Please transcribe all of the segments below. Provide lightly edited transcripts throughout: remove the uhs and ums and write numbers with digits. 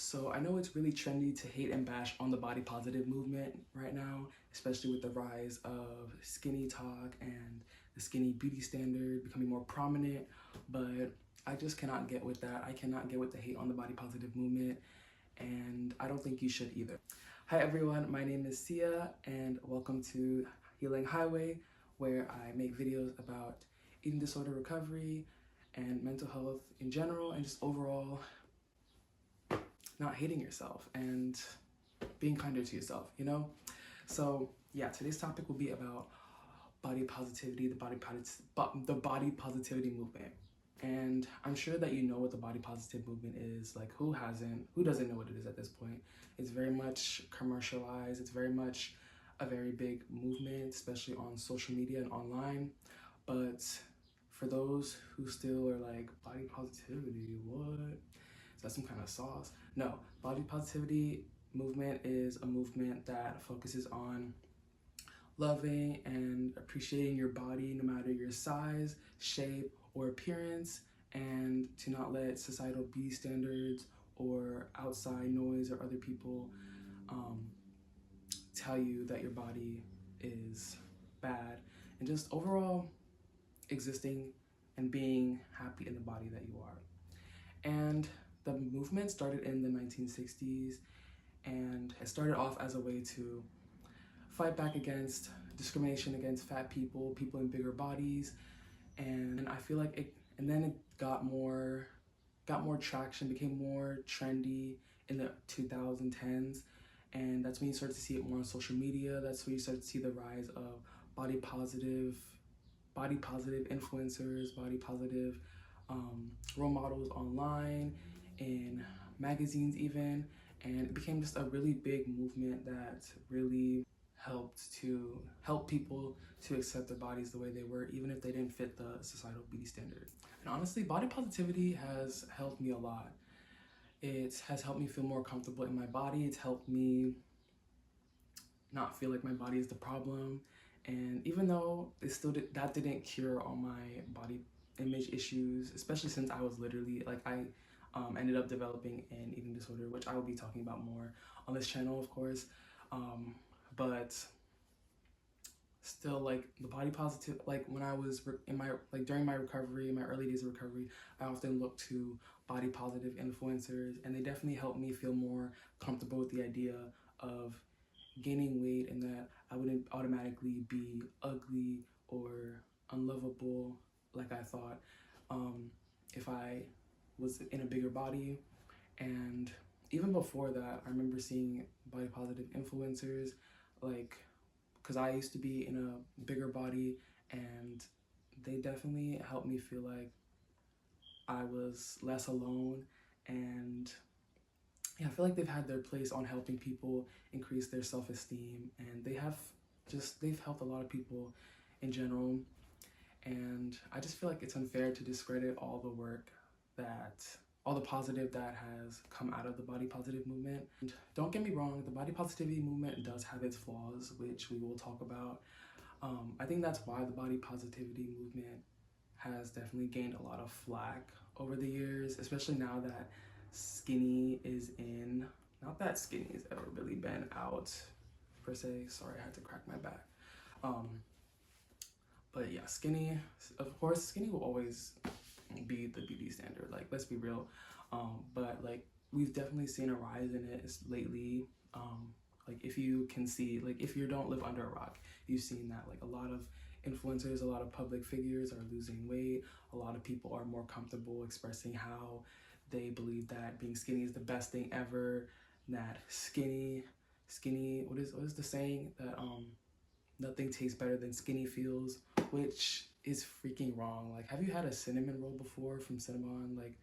So I know it's really trendy to hate and bash on the body positive movement right now, especially with the rise of skinny talk and the skinny beauty standard becoming more prominent, but I just cannot get with that. I cannot get with the hate on the body positive movement, and I don't think you should either. Hi everyone, my name is Sia, and welcome to Healing Highway, where I make videos about eating disorder recovery and mental health in general, and just overall not hating yourself and being kinder to yourself, you know? So yeah, today's topic will be about body positivity, the body positivity movement. And I'm sure that you know what the body positive movement is. Like, who doesn't know what it is at this point? It's very much commercialized. It's very much a very big movement, especially on social media and online. But for those who still are like, body positivity, what? Is that some kind of sauce? No, body positivity movement is a movement that focuses on loving and appreciating your body no matter your size, shape, or appearance, and to not let societal beauty standards or outside noise or other people tell you that your body is bad, and just overall existing and being happy in the body that you are. And the movement started in the 1960s, and it started off as a way to fight back against discrimination against fat people, people in bigger bodies, and I feel like it got more traction, became more trendy in the 2010s, and that's when you start to see it more on social media. That's when you start to see the rise of body positive influencers, body positive role models online, in magazines even, and it became just a really big movement that really help people to accept their bodies the way they were, even if they didn't fit the societal beauty standard. And honestly, body positivity has helped me a lot. It has helped me feel more comfortable in my body. It's helped me not feel like my body is the problem. And even though that didn't cure all my body image issues, especially since I was literally like I ended up developing an eating disorder, which I will be talking about more on this channel, of course. But still, like, the body positive, like when I was during my recovery, my early days of recovery, I often looked to body positive influencers, and they definitely helped me feel more comfortable with the idea of gaining weight, and that I wouldn't automatically be ugly or unlovable like I thought if I was in a bigger body. And even before that, I remember seeing body positive influencers, like, because I used to be in a bigger body, and they definitely helped me feel like I was less alone. And yeah, I feel like they've had their place on helping people increase their self-esteem, and they've helped a lot of people in general. And I just feel like it's unfair to discredit all the positive that has come out of the body positive movement. And don't get me wrong, the body positivity movement does have its flaws, which we will talk about. I think that's why the body positivity movement has definitely gained a lot of flack over the years, especially now that skinny is in. Not that skinny has ever really been out per se. Sorry, I had to crack my back. But yeah, skinny, of course, skinny will always be the beauty standard. Like, let's be real. But like, we've definitely seen a rise in it lately. Like, if you can see, like, if you don't live under a rock, you've seen that like a lot of influencers, a lot of public figures are losing weight. A lot of people are more comfortable expressing how they believe that being skinny is the best thing ever. That skinny, what is the saying that nothing tastes better than skinny feels, which is freaking wrong. Like, have you had a cinnamon roll before from Cinnabon? Like,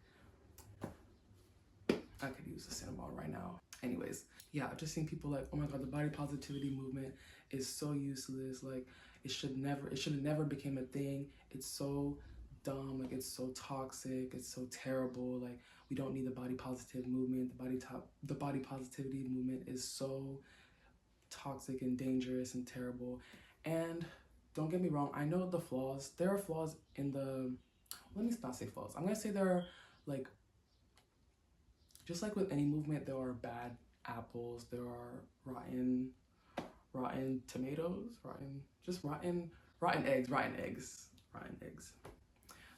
I could use a Cinnabon right now. Anyways, yeah, I've just seen people like, oh my god, the body positivity movement is so useless. Like, it should have never became a thing. It's so dumb. Like, it's so toxic. It's so terrible. Like, we don't need the body positive movement. The body positivity movement is so toxic and dangerous and terrible. And don't get me wrong, I know the flaws. There are flaws in the, let me not say flaws. I'm gonna say there are like Just like with any movement, there are bad apples, there are rotten tomatoes, rotten eggs.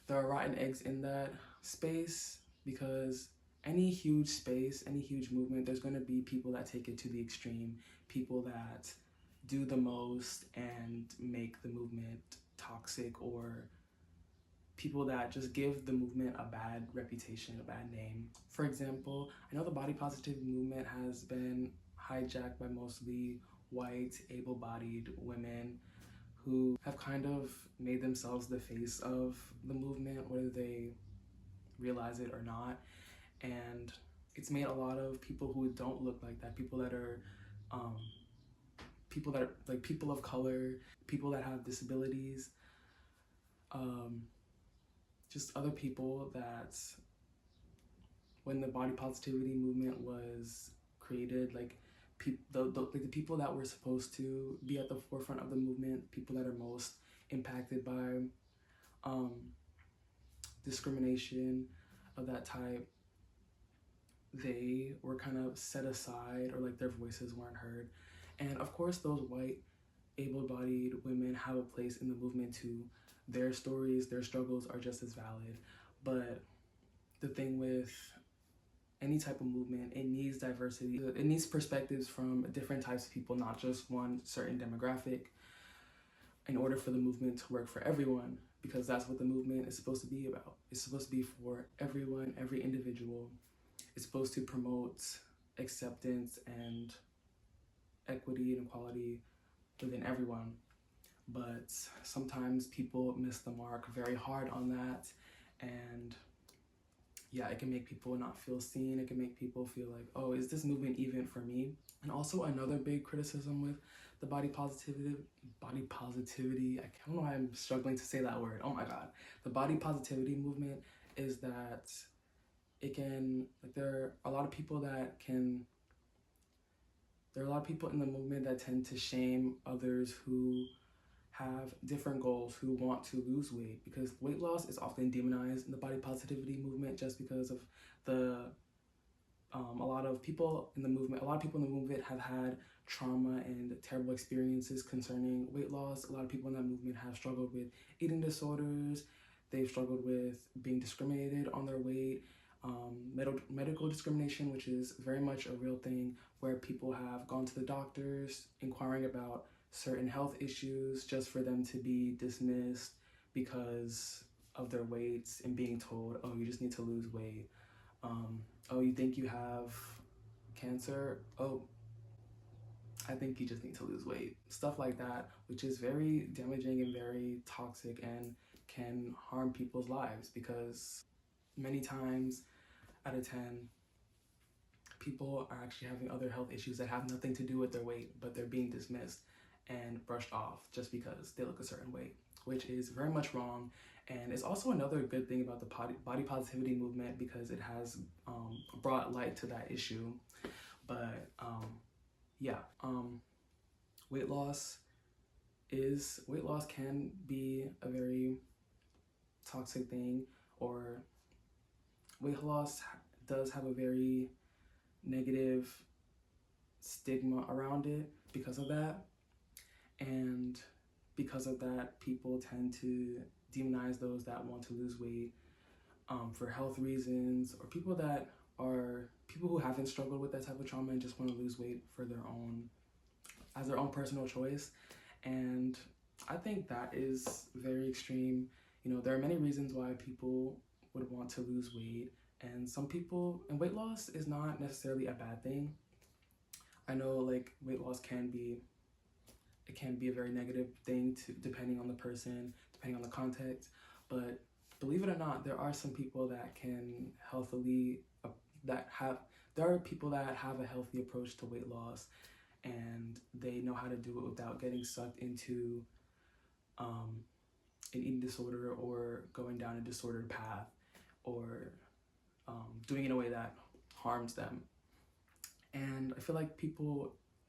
There are rotten eggs in that space, because any huge space, any huge movement, there's going to be people that take it to the extreme, people that do the most and make the movement toxic, or people that just give the movement a bad reputation, a bad name. For example, I know the body positivity movement has been hijacked by mostly white, able-bodied women who have kind of made themselves the face of the movement, whether they realize it or not. And it's made a lot of people who don't look like that, people that are like people of color, people that have disabilities, just other people that, when the body positivity movement was created, like the people that were supposed to be at the forefront of the movement, people that are most impacted by discrimination of that type, they were kind of set aside, or like their voices weren't heard. And of course, those white able-bodied women have a place in the movement too. Their stories, their struggles are just as valid. But the thing with any type of movement, it needs diversity. It needs perspectives from different types of people, not just one certain demographic, in order for the movement to work for everyone, because that's what the movement is supposed to be about. It's supposed to be for everyone, every individual. It's supposed to promote acceptance and equity and equality within everyone. But sometimes people miss the mark very hard on that, and yeah, it can make people not feel seen. It can make people feel like, oh, is this movement even for me? And also another big criticism with the body positivity, I don't know why I'm struggling to say that word. Oh my God. The body positivity movement is that it can, like there are a lot of people in the movement that tend to shame others who have different goals, who want to lose weight, because weight loss is often demonized in the body positivity movement, just because of a lot of people in the movement have had trauma and terrible experiences concerning weight loss. A lot of people in that movement have struggled with eating disorders. They've struggled with being discriminated on their weight, medical discrimination, which is very much a real thing, where people have gone to the doctors inquiring about certain health issues just for them to be dismissed because of their weights, and being told, oh, you just need to lose weight. Oh, you think you have cancer? Oh, I think you just need to lose weight. Stuff like that, which is very damaging and very toxic, and can harm people's lives, because many times out of 10, people are actually having other health issues that have nothing to do with their weight, but they're being dismissed and brushed off just because they look a certain way, which is very much wrong. And it's also another good thing about the body positivity movement, because it has brought light to that issue. But yeah, weight loss can be a very toxic thing, or weight loss does have a very negative stigma around it because of that. And because of that, people tend to demonize those that want to lose weight for health reasons, or people who haven't struggled with that type of trauma and just want to lose weight for their own personal choice. And I think that is very extreme. You know, there are many reasons why people would want to lose weight, and weight loss is not necessarily a bad thing. I know, like, weight loss can be a very negative thing depending on the person, depending on the context. But believe it or not, there are some people that can there are people that have a healthy approach to weight loss, and they know how to do it without getting sucked into an eating disorder, or going down a disordered path, or doing it in a way that harms them. And I feel like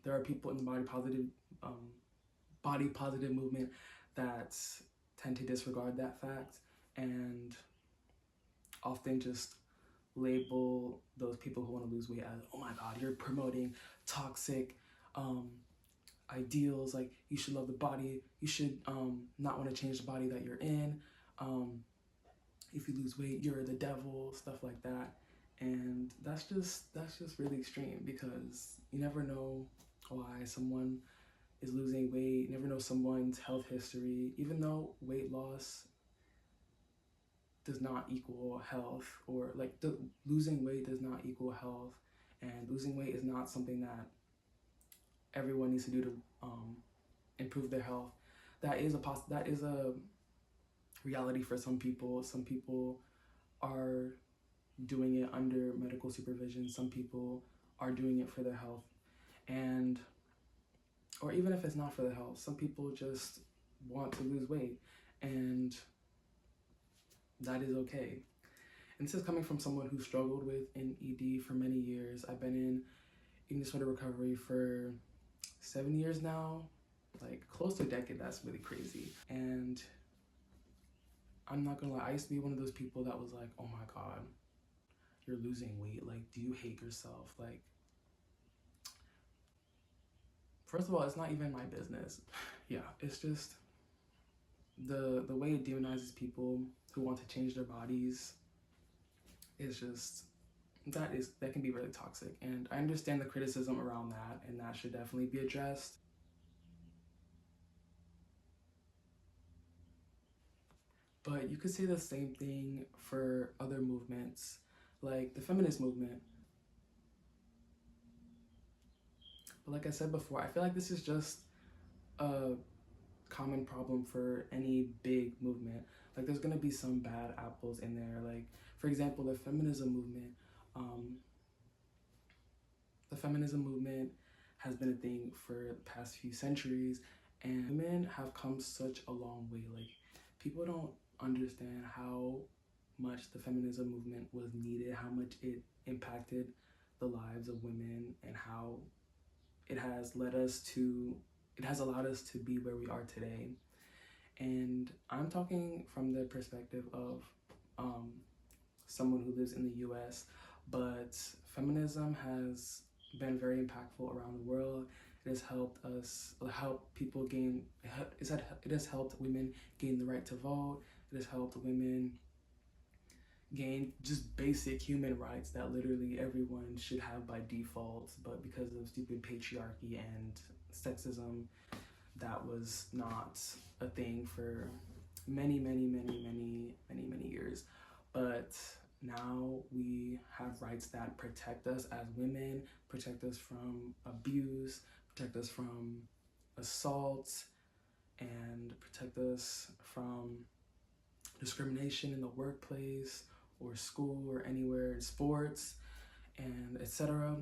there are people in the body positive movement that tend to disregard that fact, and often just label those people who want to lose weight as, oh my god, you're promoting toxic ideals, like you should love the body, you should not want to change the body that you're in, if you lose weight you're the devil, stuff like that. And that's just really extreme, because you never know why someone is losing weight, you never know someone's health history. Even though weight loss does not equal health, or like losing weight does not equal health, and losing weight is not something that everyone needs to do to improve their health. That is a reality for some people. Some people are doing it under medical supervision. Some people are doing it for their health, and or even if it's not for the health, some people just want to lose weight, and that is okay. And this is coming from someone who struggled with an ED for many years. I've been in eating disorder recovery for 7 years now, like close to a decade. That's really crazy. And I'm not gonna lie, I used to be one of those people that was like, oh my god, you're losing weight, like, do you hate yourself? Like, first of all, it's not even my business. Yeah, it's just the way it demonizes people who want to change their bodies is just, that can be really toxic. And I understand the criticism around that, and that should definitely be addressed. But you could say the same thing for other movements, like the feminist movement. But like I said before, I feel like this is just a common problem for any big movement. Like there's gonna be some bad apples in there. Like for example, um, the feminism movement has been a thing for the past few centuries, and women have come such a long way. Like people don't understand how much the feminism movement was needed, how much it impacted the lives of women, and how it has allowed us to be where we are today. And I'm talking from the perspective of someone who lives in the US, but feminism has been very impactful around the world. It has helped people gain, it has helped women gain the right to vote. It has helped women gain just basic human rights that literally everyone should have by default, but because of stupid patriarchy and sexism, that was not a thing for many years. But now we have rights that protect us as women, protect us from abuse, protect us from assault, and protect us from discrimination in the workplace or school or anywhere, in sports, and etc.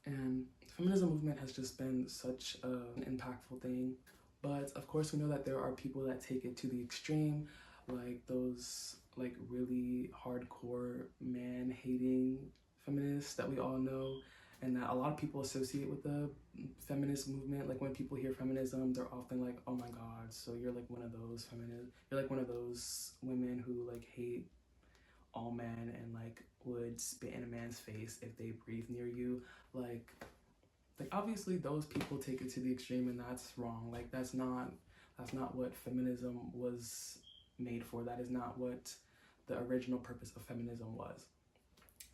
And the feminism movement has just been such an impactful thing. But of course, we know that there are people that take it to the extreme, like those like really hardcore man-hating feminists that we all know, and that a lot of people associate with the feminist movement. Like when people hear feminism, they're often like, oh my god, so you're like one of those you're like one of those women who like hate all men and like would spit in a man's face if they breathe near you. Like obviously those people take it to the extreme, and that's wrong. Like that's not what feminism was made for. That is not what the original purpose of feminism was.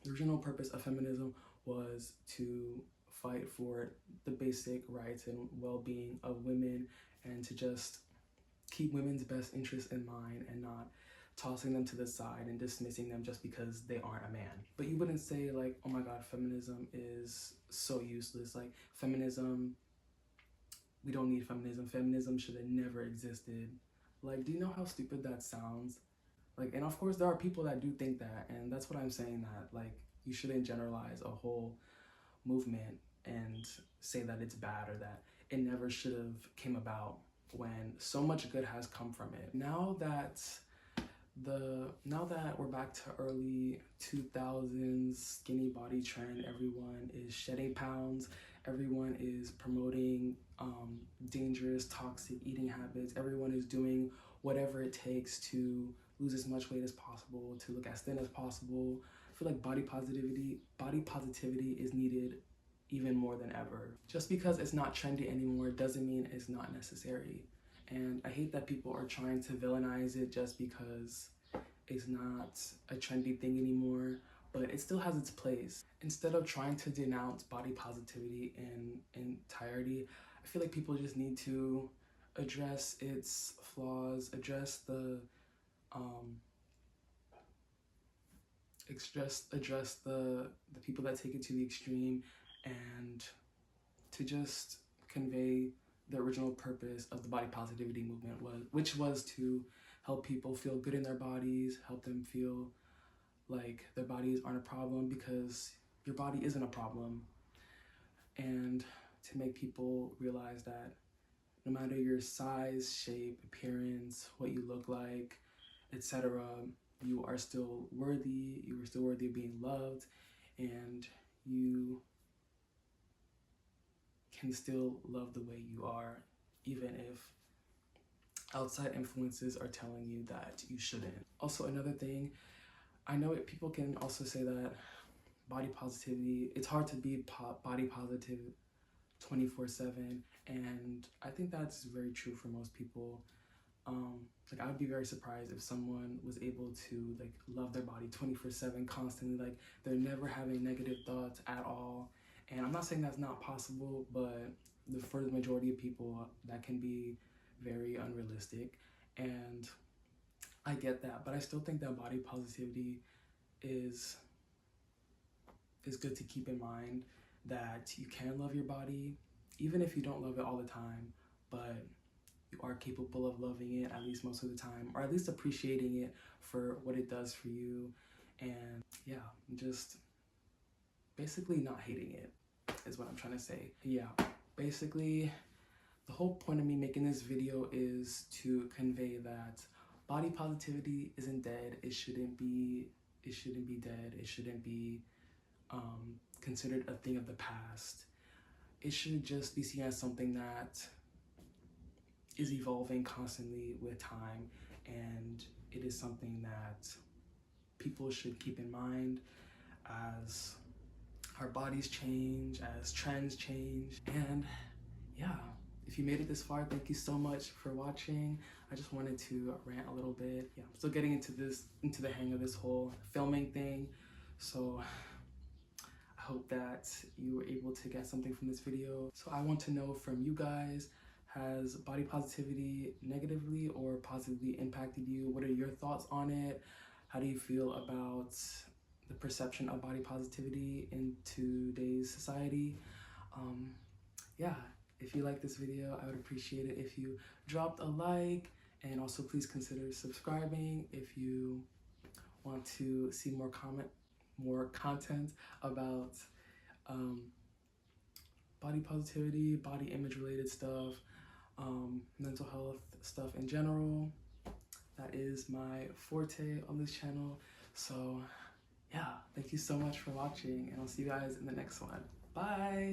The original purpose of feminism was to fight for the basic rights and well-being of women, and to just keep women's best interests in mind, and not tossing them to the side and dismissing them just because they aren't a man. But you wouldn't say like, oh my god, feminism is so useless. Like feminism, we don't need feminism. Feminism should have never existed. Like, do you know how stupid that sounds? Like, and of course there are people that do think that, and that's what I'm saying, that like you shouldn't generalize a whole movement and say that it's bad or that it never should have came about, when so much good has come from it. Now that we're back to early 2000s skinny body trend, everyone is shedding pounds, everyone is promoting dangerous toxic eating habits, everyone is doing whatever it takes to lose as much weight as possible, to look as thin as possible, feel like body positivity is needed even more than ever. Just because it's not trendy anymore doesn't mean it's not necessary. And I hate that people are trying to villainize it just because it's not a trendy thing anymore, but it still has its place. Instead of trying to denounce body positivity in entirety, I feel like people just need to address its flaws, address the people that take it to the extreme, and to just convey the original purpose of the body positivity movement, which was to help people feel good in their bodies, help them feel like their bodies aren't a problem, because your body isn't a problem, and to make people realize that no matter your size, shape, appearance, what you look like, etc., you are still worthy, you are still worthy of being loved, and you can still love the way you are, even if outside influences are telling you that you shouldn't. Also, another thing, I know people can also say that body positivity, it's hard to be body positive 24/7, and I think that's very true for most people. Like, I would be very surprised if someone was able to like love their body 24/7 constantly, like they're never having negative thoughts at all. And I'm not saying that's not possible, but for the majority of people, that can be very unrealistic. And I get that, but I still think that body positivity is good to keep in mind, that you can love your body, even if you don't love it all the time, but you are capable of loving it at least most of the time, or at least appreciating it for what it does for you. And yeah, just basically not hating it is what I'm trying to say. Yeah, basically the whole point of me making this video is to convey that body positivity isn't dead. It shouldn't be dead. It shouldn't be considered a thing of the past. It should just be seen as something that is evolving constantly with time, and it is something that people should keep in mind as our bodies change, as trends change. And yeah, if you made it this far, thank you so much for watching. I just wanted to rant a little bit. Yeah, I'm still getting into the hang of this whole filming thing, so I hope that you were able to get something from this video. So I want to know from you guys, has body positivity negatively or positively impacted you? What are your thoughts on it? How do you feel about the perception of body positivity in today's society? Yeah, if you like this video, I would appreciate it if you dropped a like, and also please consider subscribing if you want to see more content about body positivity, body image related stuff, mental health stuff in general. That is my forte on this channel. So yeah, thank you so much for watching, and I'll see you guys in the next one. Bye!